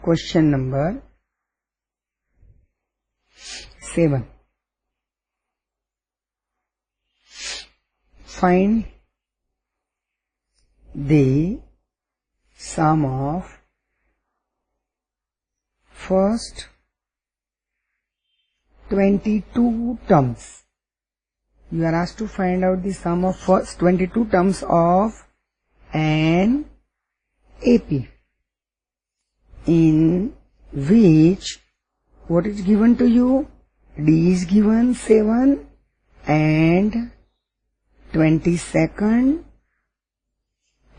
Question number 7. Find the sum of first 22 terms. You are asked to find out the sum of first 22 terms of an AP, in which what is given to you? D is given 7 and 22nd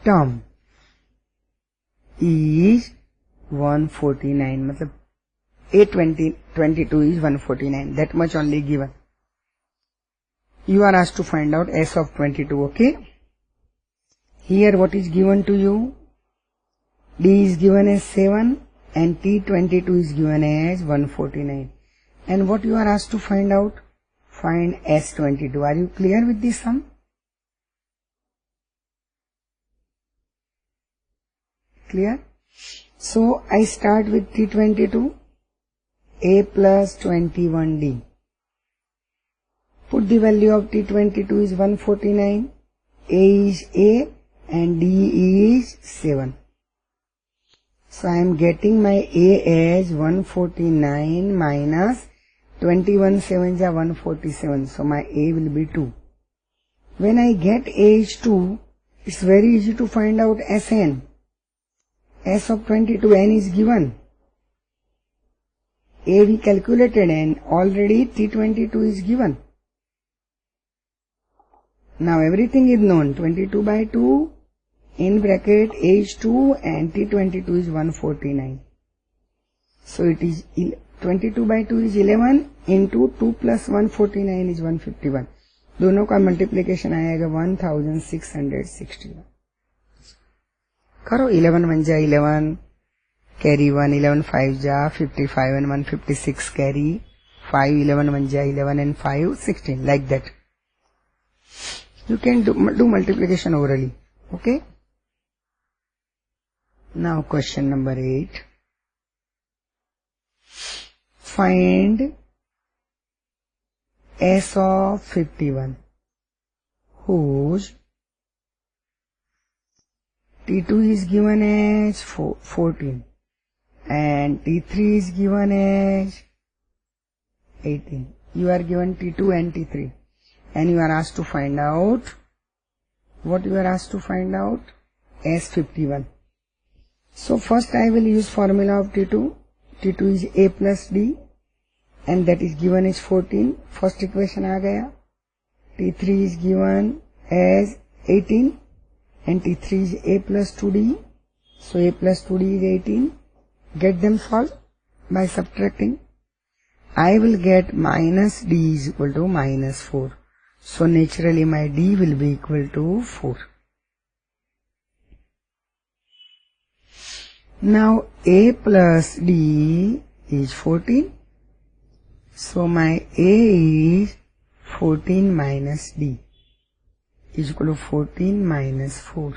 term is 149. मतलब A22 is 149. That much only given. You are asked to find out S of 22. Okay. Here what is given to you? D is given as 7 and T22 is given as 149. And what you are asked to find out? Find S22. Are you clear with this sum? Clear? So I start with T22, A plus 21D. Put the value of T22 is 149, A is A and D is 7. So I am getting my A as 149 minus 21 7s are 147. So my A will be 2. When I get A is 2, it's very easy to find out Sn. S of 22, N is given. A we calculated and already T22 is given. Now everything is known. 22 by 2 in bracket A is 2 and T22 is 149. So it is 22 by 2 is 11 into 2 plus 149 is 151. दोनों का multiplication आएगा 1661. करो 11 1 जा 11 carry 1 11 5 जा 55 and 156 carry 5 11 1 ja 11 and 5 16 like that. You can do multiplication orally. Okay. Now question number 8. Find S of 51 whose T2 is given as 14 and T3 is given as 18. You are given T2 and T3 and you are asked to find out what you are asked to find out? S51. So first I will use formula of T2. T2 is A plus D and that is given as 14. First equation आ गया. T3 is given as 18 and T3 is A plus 2D. So A plus 2D is 18. Get them solved by subtracting. I will get minus D is equal to minus 4. So naturally my D will be equal to 4. Now A plus D is 14. So my A is 14 minus D is equal to 14 minus 4.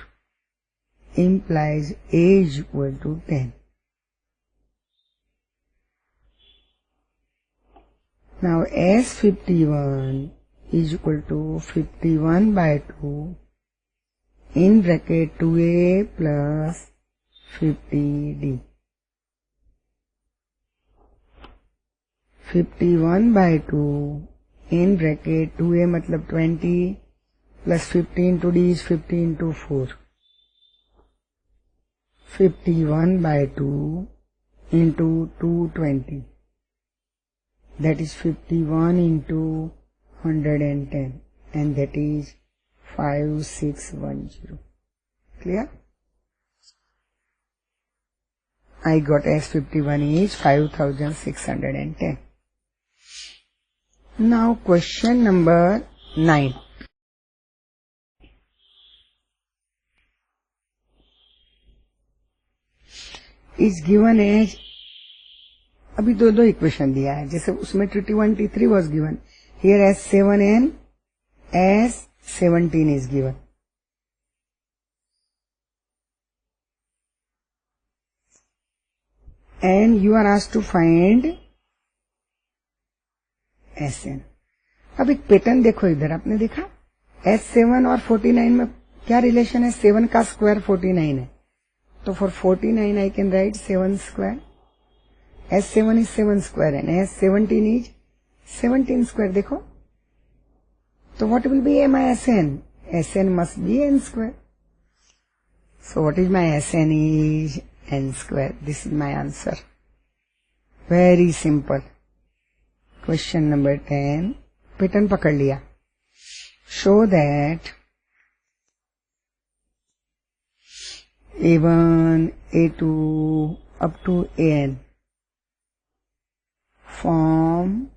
Implies A is equal to 10. Now S51 is equal to 51 by 2 in bracket 2A plus 50D. 51 by 2 in bracket 2A मतलब 20 plus 15 to D is 15 to 4. 51 by 2 into 220. That is 51 into 110 and that is 5610. Clear? I got S51 is 5610. Now question number 9. Is given as अभी दो equation दिया है जैसे उसमें T1 T3 was given. Here as 7 and as 17 is given. and you are asked to find SN. अब एक pattern देखो इधर, आपने देखा S7 और 49 में क्या रिलेशन है? 7 का स्क्वायर 49 है, तो for 49 I can write 7 square. S7 is 7 square and S17 is 17 square. देखो, तो what will be my SN? SN must be n square. So what is my SN is n square. This is my answer. Very simple. Question number 10. Pattern पकड़ लिया. Show that A1, A2 up to AN form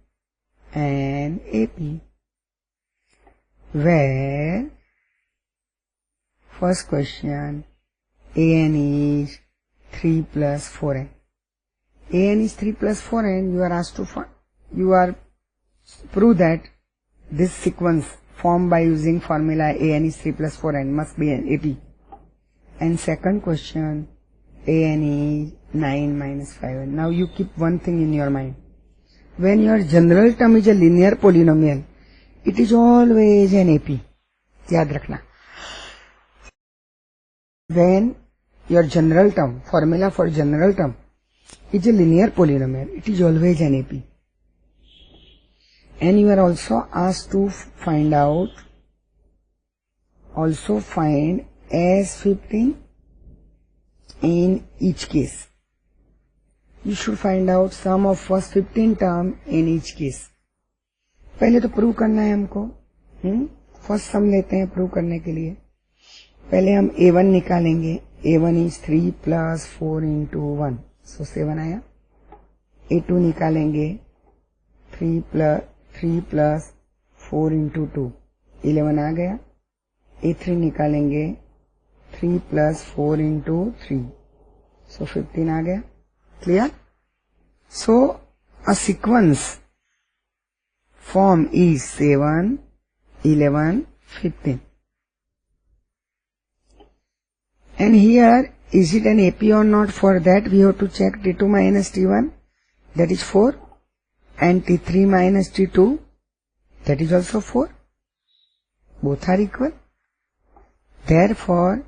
an AP where first question AN is 3 plus 4n. AN is 3 plus 4n. You are asked to prove that this sequence formed by using formula AN is 3 plus 4n must be an AP. And second question, AN is 9 minus 5n. Now you keep one thing in your mind. When your general term is a linear polynomial, it is always an AP. याद रखना. When your general term, formula for general term is a linear polynomial, it is always an AP. And you are also asked to find S15 in each case. You should find out sum of first 15 term in each case. पहले तो prove करना है हमको. First सम लेते हैं prove करने के लिए. पहले हम A1 निकालेंगे. A1 is 3 plus 4 into 1, so 7 आया. A2 निकालेंगे. 3 plus 4 into 2, 11 आ गया. A3 निकालेंगे. 3 plus 4 into 3, so 15 आ गया. Clear? So a sequence form is 7, 11, 15. And here, is it an AP or not? For that we have to check T2 minus T1, that is 4, and T3 minus T2, that is also 4. Both are equal. Therefore,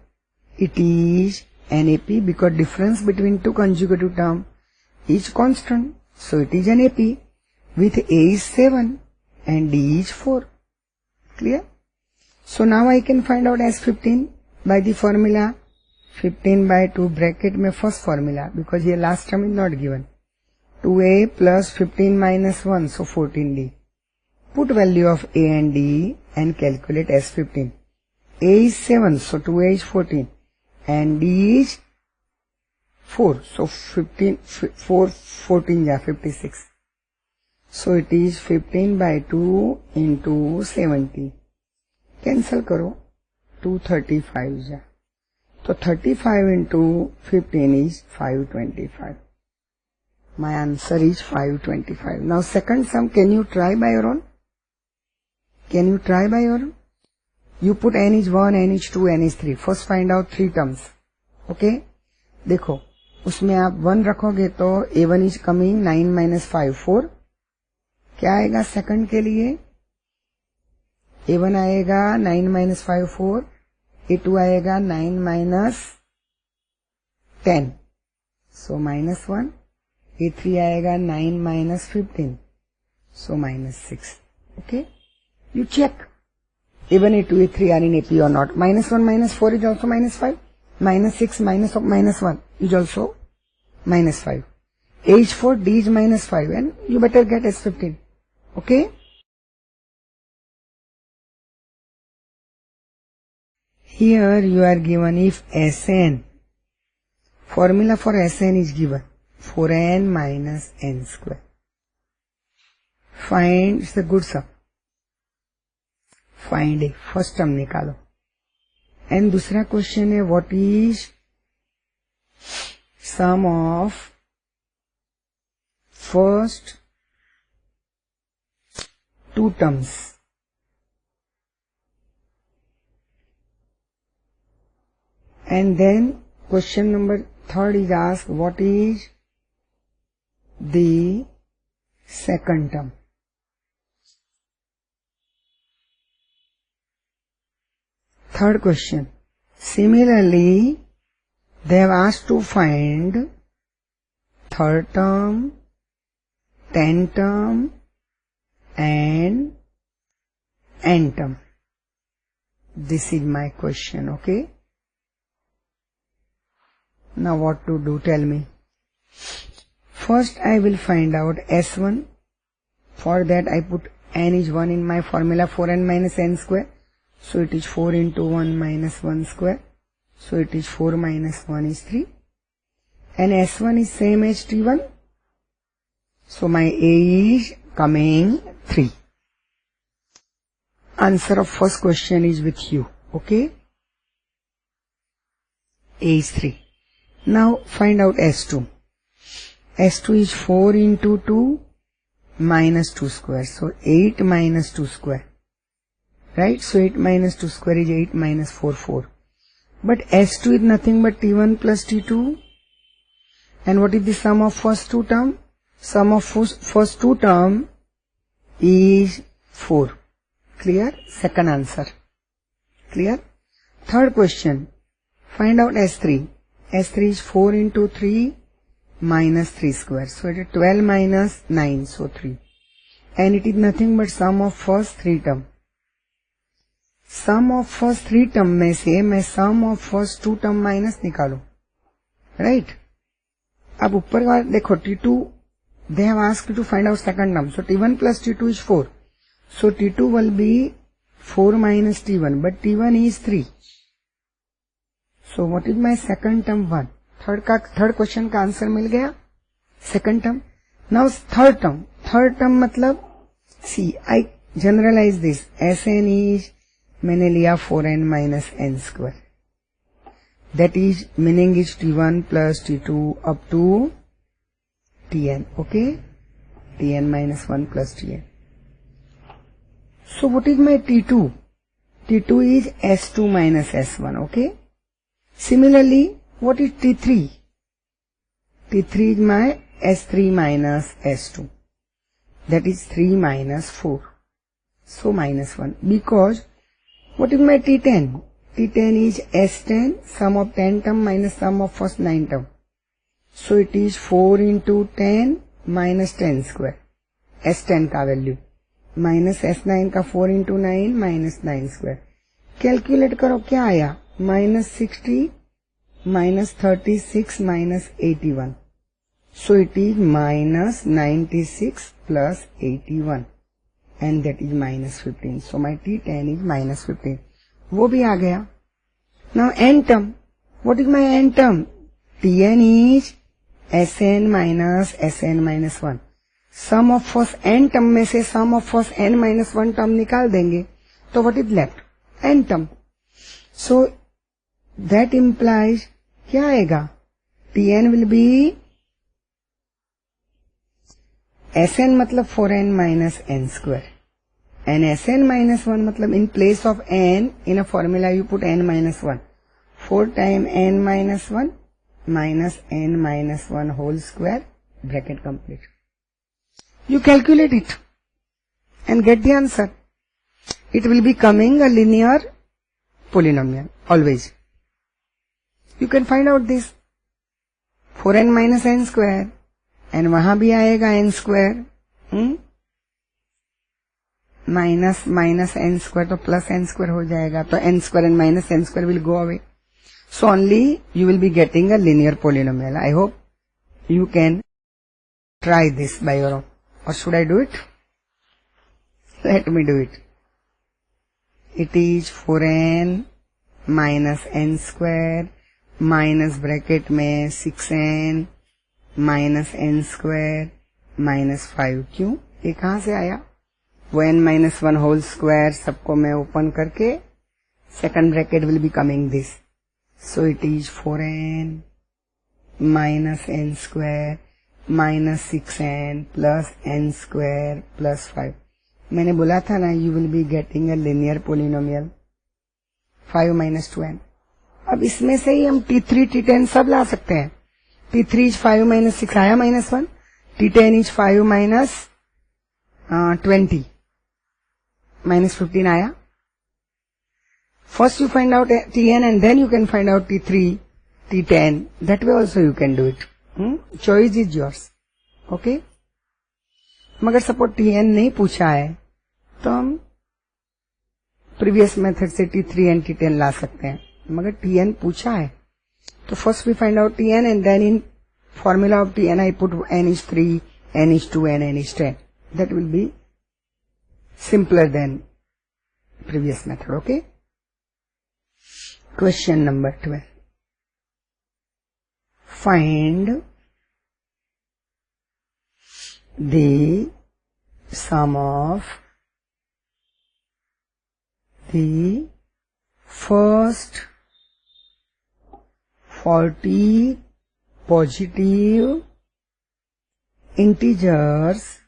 it is an AP because difference between two consecutive terms is constant. So it is an AP with A is 7 and D is 4. Clear? So now I can find out S15 by the formula 15 by 2 bracket में first formula, because ये last term is not given. 2A plus 15 minus 1, so 14D. Put value of A and D and calculate S15. A is 7, so 2A is 14. And D is 4, so 14 ja 56. So it is 15 by 2 into 70. Cancel karo, 235 ja. So 35 into 15 is 525. My answer is 525. Now second sum, can you try by your own? Can you try by your own? You put n is 1, n is 2, n is 3. First find out 3 terms. Okay? देखो, उसमें आप 1 रखोगे तो A1 is coming 9 minus 5, 4. क्या आएगा second के लिए? A1 आएगा 9 minus 5, 4. A2 आएगा 9 minus 10. So minus 1. A3 आएगा 9 minus 15. So minus 6. Okay? You check. Even A2, A3 are in AP or not. Minus 1 minus 4 is also minus 5. Minus 6 minus 1 is also minus 5. A is 4, D is minus 5, and you better get S15. Okay? Here you are given if Sn, formula for Sn is given, 4n minus n square. Find, it's a good sum. Find A, first term निकालो. And दूसरा question है what is sum of first two terms. And then question number 3 is asked what is the second term. Third question. Similarly, they have asked to find third term, 10th term and n term. This is my question, okay? Now what to do, tell me. First I will find out S1. For that I put n is 1 in my formula, 4n minus n square. So it is 4 into 1 minus 1 square. So it is 4 minus 1 is 3. And S1 is same as T1. So my A is coming 3. Answer of first question is with you, okay? A is 3. Now find out S2. S2 is 4 into 2 minus 2 square. So 8 minus 2 square. Right? So 8 minus 2 square is 8 minus 4, 4. But S2 is nothing but T1 plus T2. And what is the sum of first two term? Sum of first two term is 4. Clear? Second answer. Clear? Third question. Find out S3. S3 is 4 into 3 minus 3 square. So it is 12 minus 9. So 3. And it is nothing but sum of first three term. Sum of first three term में से मैं sum of first two term minus निकालूं. Right? अब ऊपर का देखो T2, they have asked to find out second term. So T1 plus T2 is 4. So T2 will be 4 minus T1, but T1 is 3. So what is my second term? 1. Third question का answer मिल गया. Second term. Now third term. Third term मतलब see, I generalize this. Sn is मैंने लिया 4n minus n square. That is meaning is T1 plus T2 up to Tn. Okay? Tn minus 1 plus Tn. So what is my T2? T2 is S2 minus S1. Okay? Similarly, what is T3? T3 is my S3 minus S2. That is 3 minus 4. So minus 1. Because what is my T10? T10 is S10, sum of 10 term minus sum of first 9 term. So it is 4 into 10 minus 10 square. S10 का value minus S9 का 4 into 9 minus 9 square. Calculate करो क्या आया? minus 60 minus 36 minus 81. So it is minus 96 plus 81. And that is minus 15. So my T10 is minus 15. वो भी आ गया. Now n term. What is my n term? Tn is Sn minus Sn minus 1. Sum of first n term में से sum of first n minus 1 term निकाल देंगे. तो what is left? n term. So that implies क्या आएगा? Tn will be Sn मतलब 4n minus n square. And Sn minus 1 मतलब in place of n, in a formula you put n minus 1. 4 times n minus 1 minus n minus 1 whole square, bracket complete. You calculate it and get the answer. It will be coming a linear polynomial, always. You can find out this. 4n minus n square. And वहां भी आएगा n square. Minus minus n square तो plus n square हो जाएगा. तो n square and minus n square will go away. So only you will be getting a linear polynomial. I hope you can try this by your own. Or should I do it? Let me do it. It is 4n minus n square minus bracket में 6n minus n square minus 5. क्यों? ये कहाँ से आया? वो n minus 1 whole square सबको मैं open करके second bracket will be coming this. So it is 4n minus n square minus 6n plus n square plus 5. मैंने बोला था ना you will be getting a linear polynomial. 5 minus 2n. अब इसमें से ही हम T3, T10 सब ला सकते हैं. T3 is 5 minus 6 आया minus 1. T10 is 5 minus 20 minus 15 आया. First you find out Tn and then you can find out T3, T10. That way also you can do it. Choice is yours. Okay? मगर suppose Tn नहीं पूछा है तो हम previous method से T3 and T10 ला सकते हैं. मगर Tn पूछा है तो first we find out Tn and then in formula of Tn I put n is 3, n is 2 and n is 10. That will be simpler than previous method. Okay? Question number 12. Find the sum of the first 40 positive integers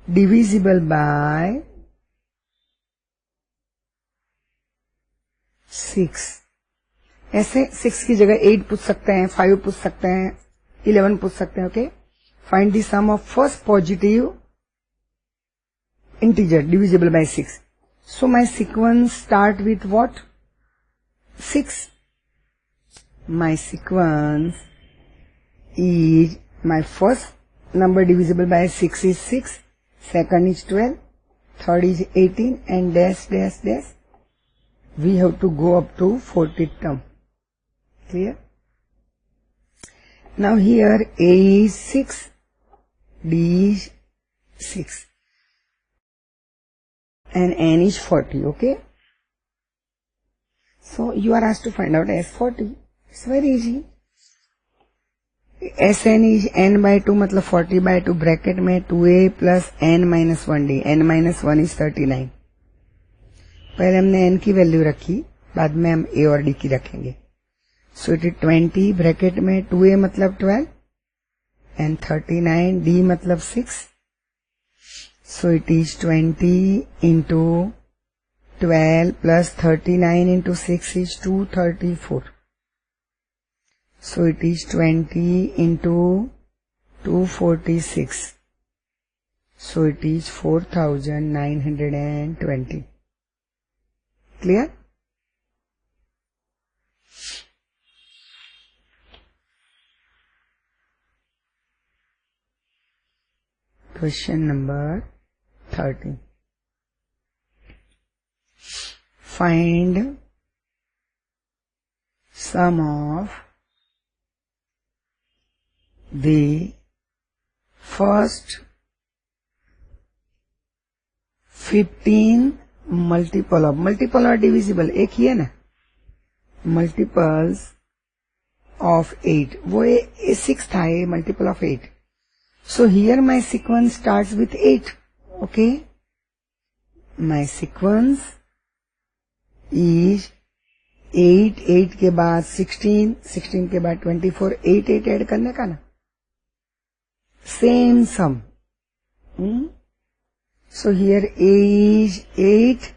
divisible by 6. ऐसे 6 की जगह 8 पूछ सकते हैं, 5 पूछ सकते हैं, 11 पूछ सकते हैं. Okay, find the sum of first positive integer divisible by 6. So my sequence start with what? 6. My sequence is, my first number divisible by 6 is 6, second is 12, third is 18 and dash dash dash. We have to go up to 40th term. Clear? Now here A is 6, D is 6 and N is 40. Okay? So you are asked to find out S40. It's very easy. Sn is n by 2 मतलब 40 by 2 bracket में 2a plus n minus 1d. n minus 1 is 39. पहले हमने n की value रखी, बाद में हम a और d की रखेंगे. So it is 20 ब्रैकेट में 2a मतलब 12 and 39 d मतलब 6. So it is 20 into 12 plus 39 into 6 is 234. So it is 20 into 246. So it is 4920. Clear? Question number 13. Find sum of the first 15 multiple or divisible. एक ही है ना, multiples of 8. वो 6 था, ये multiple of 8. So here my sequence starts with 8. Okay? My sequence is 8, 8 के बाद 16, 16 के बाद 24, 8, 8 ऐड करने का ना. Same sum. So here A is 8,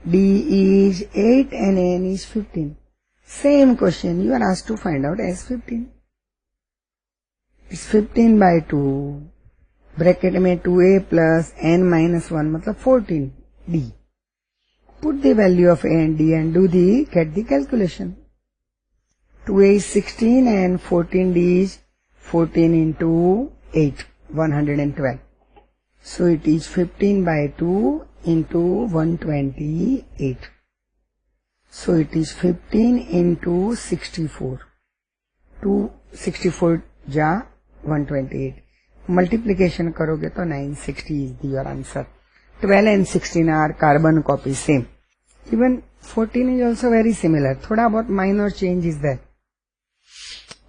D is 8 and N is 15. Same question. You are asked to find out S15. It's 15 by 2. Bracket में 2A plus N minus 1 मतलब 14 D. Put the value of A and D and get the calculation. 2A is 16 and 14D is 14 into 8, 112. So it is 15 by 2 into 128. So it is 15 into 64. 264 ja 128. Multiplication करोगे तो 960 is your answer. 12 and 16 are carbon copies, same. Even 14 is also very similar. थोड़ा बहुत minor change is there.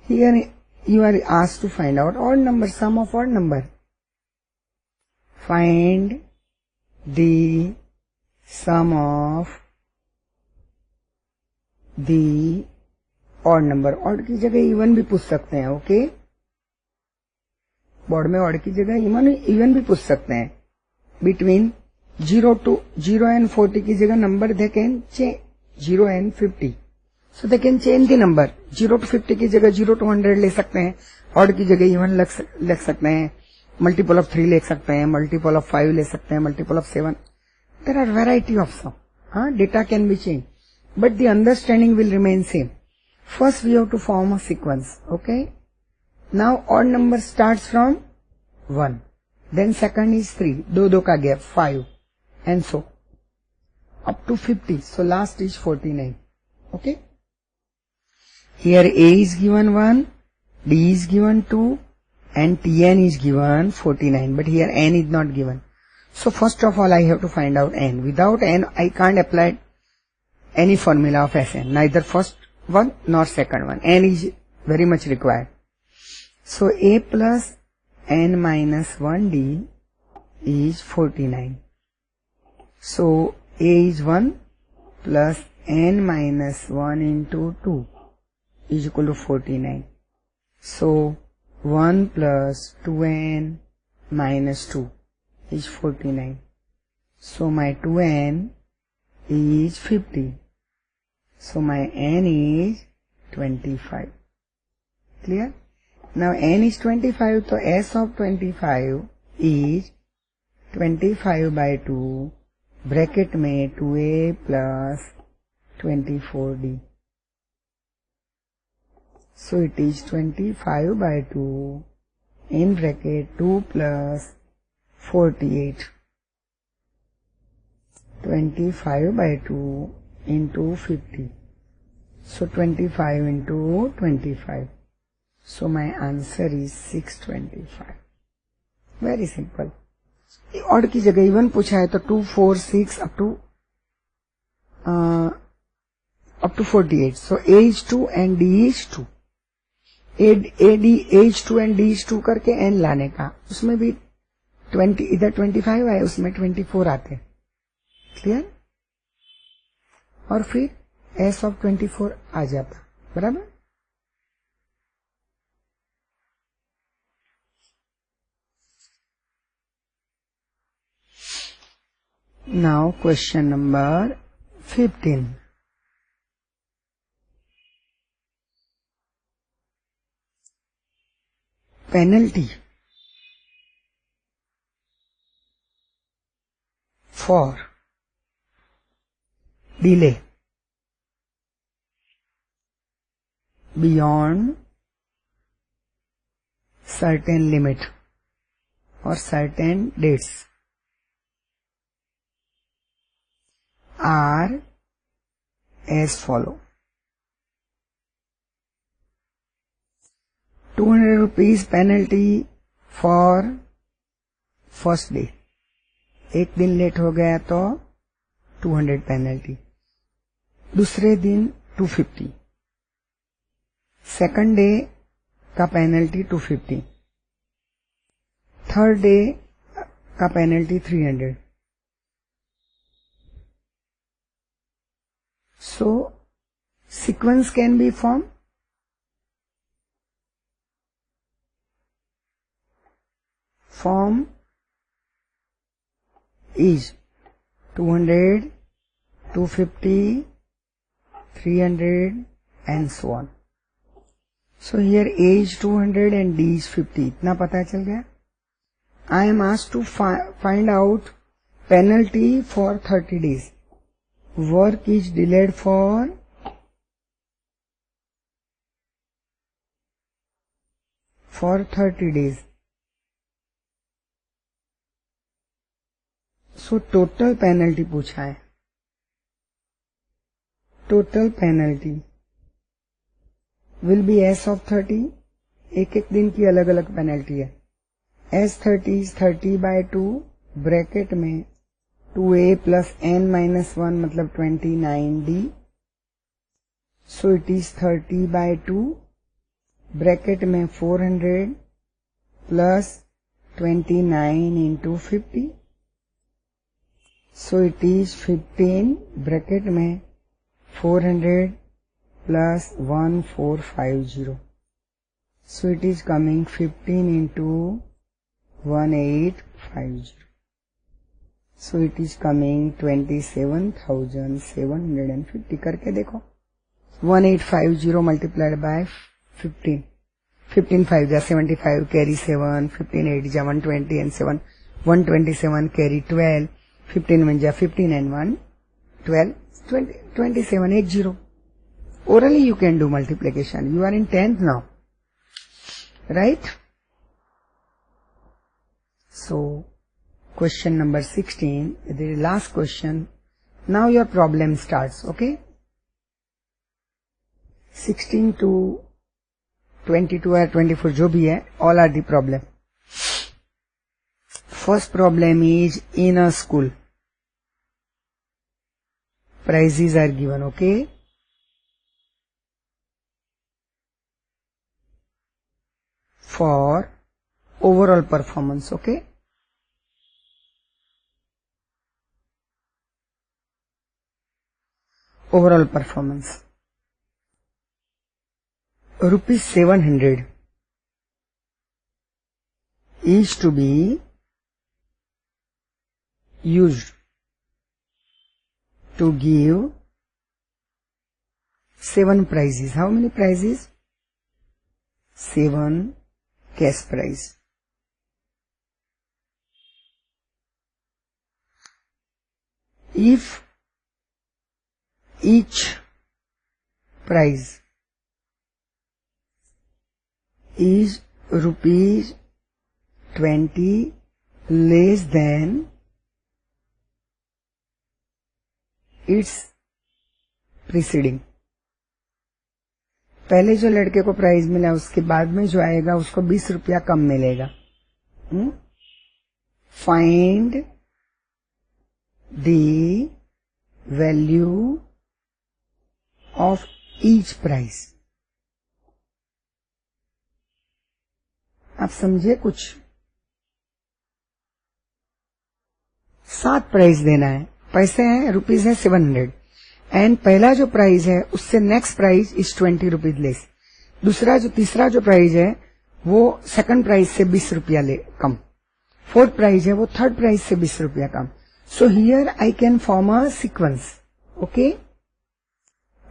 Here you are asked to find out odd number, sum of odd number. Find the sum of the odd number. Odd की जगह even भी पूछ सकते हैं. Okay? Board में odd की जगह even भी पूछ सकते हैं. Between 0 and 40 की जगह नंबर देखें 0 and 50. So they can change the number. 0 to 50 की जगह 0 to 100 ले सकते हैं, odd की जगह even लिख सकते हैं, multiple of 3 ले सकते हैं, multiple of 5 ले सकते हैं, multiple of 7. There are variety of some. Data can be changed, but the understanding will remain same. First we have to form a sequence. Okay. Now odd number starts from 1. Then second is 3. दो का gap 5, and so up to 50. So last is 49. Okay. Here A is given 1, D is given 2, and Tn is given 49. But here N is not given. So first of all I have to find out N. Without N I can't apply any formula of Sn. Neither first one nor second one. N is very much required. So A plus N minus 1D is 49. So A is 1 plus N minus 1 into 2 is equal to 49. So 1 plus 2N minus 2 is 49. So my 2N is 50. So my N is 25. Clear? Now N is 25, so S of 25 is 25 by 2 bracket में 2A plus 24D. So it is 25 by 2 in bracket 2 plus 48. 25 by 2 into 50. So 25 into 25. So my answer is 625. Very simple. Odd की जगह even पूछा है तो 2, 4, 6 up to 48. So A is 2 and D is 2. A is 2 and D is 2 करके N लाने का. उसमें भी 20 इधर 25 आए, उसमें 24 आते. क्लियर? और फिर S of 24 आ जाता. बराबर? Now question number 15. Penalty for delay beyond certain limit or certain dates are as follow. 200 rupees penalty for first day. एक दिन लेट हो गया तो 200 पेनल्टी. दूसरे दिन 250. सेकंड डे का पेनल्टी 250. थर्ड डे का penalty 300. So sequence can be formed. Form is 200, 250, 300 and so on. So here A is 200 and D is 50. इतना पता चल गया. I am asked to find out penalty for 30 days. Work is delayed for 30 days. So total penalty पूछा है. Total penalty will be S of 30. एक एक दिन की अलग अलग पेनल्टी है. S30 is 30 by 2 ब्रैकेट में 2A plus N minus 1 मतलब 29D. So it is 30 by 2 bracket में 400 plus 29 into 50. So it is 15 bracket में 400 plus 1450. So it is coming 15 into 1850. So it is coming 27,750 करके देखो. 1850 multiplied by 15. 15 5 ja 75, carry 7, 15 8 ja 120 and 7, 127 carry 12, 15 1 ja 15 and 1, 12, 27 80. Orally you can do multiplication. You are in 10th now. Right? So, question number 16, the last question. Now your problem starts, okay? 16 to 22 or 24 जो भी है, all are the problem. First problem is in a school. Prizes are given, okay? For overall performance, okay? Overall performance. Rupees 700 is to be used to give 7 prizes. How many prizes? 7 cash prize. If each prize is rupees 20 less than its preceding. पहले जो लड़के को prize मिला उसके बाद में जो आएगा उसको 20 रुपया कम मिलेगा. Find the value of each price. आप समझे कुछ? 7 प्राइज देना है. पैसे हैं, रुपीज है 700 एंड पहला जो प्राइज है उससे next price is 20 rupees less. तीसरा जो प्राइज है वो सेकंड प्राइज से 20 रुपया कम. फोर्थ प्राइज है वो थर्ड प्राइज से 20 रुपया कम. So here I can form a sequence. Okay,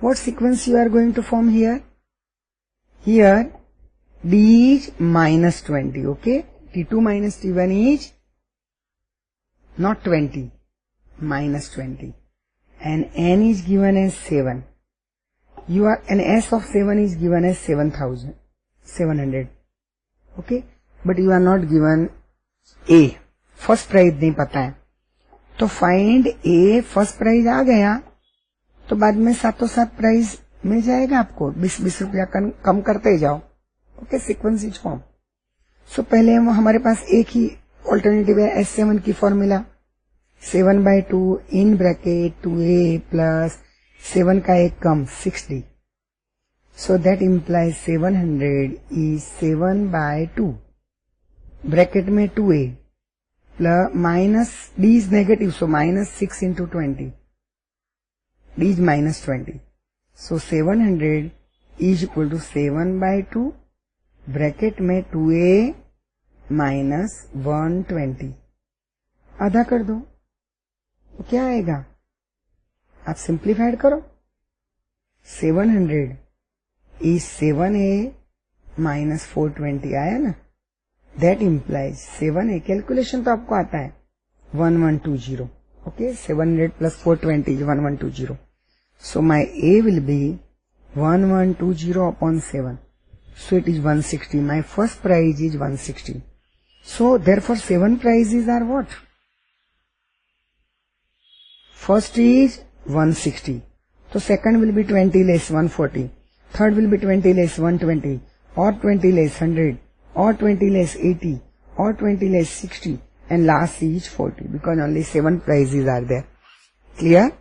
what sequence you are going to form here? Here D is minus 20, okay? T2 minus T1 is not 20, minus 20. And N is given as 7. An S of 7 is given as 700. Okay? But you are not given A. First price नहीं पता है. तो find A, first price आ गया, तो बाद में सातों सात प्राइस मिल जाएगा आपको. 20 रुपया कम करते जाओ. Okay, sequence is form. So पहले हमारे पास एक ही ऑल्टरनेटिव है, S7 की formula 7/2 in bracket 2A plus 7 का एक कम 60. So that implies 700 is 7/2 bracket में 2A plus minus D is negative, so minus 6 into 20. D is minus 20. So 700 is equal to 7/2 bracket में 2A माइनस 120. आधा कर दो तो क्या आएगा? आप सिंप्लीफाइड करो. 700 इज 7A माइनस 420 आया ना. दैट इम्प्लाइज 7A, कैलकुलेशन तो आपको आता है, 1120. Okay, 700 plus 420 is 1120. So my A will be 1120 upon 7. So it is 160. My first prize is 160. So therefore 7 prizes are what? First is 160. So second will be 20 less 140. Third will be 20 less 120. Or 20 less 100. Or 20 less 80. Or 20 less 60. And last is 40. Because only 7 prizes are there. Clear?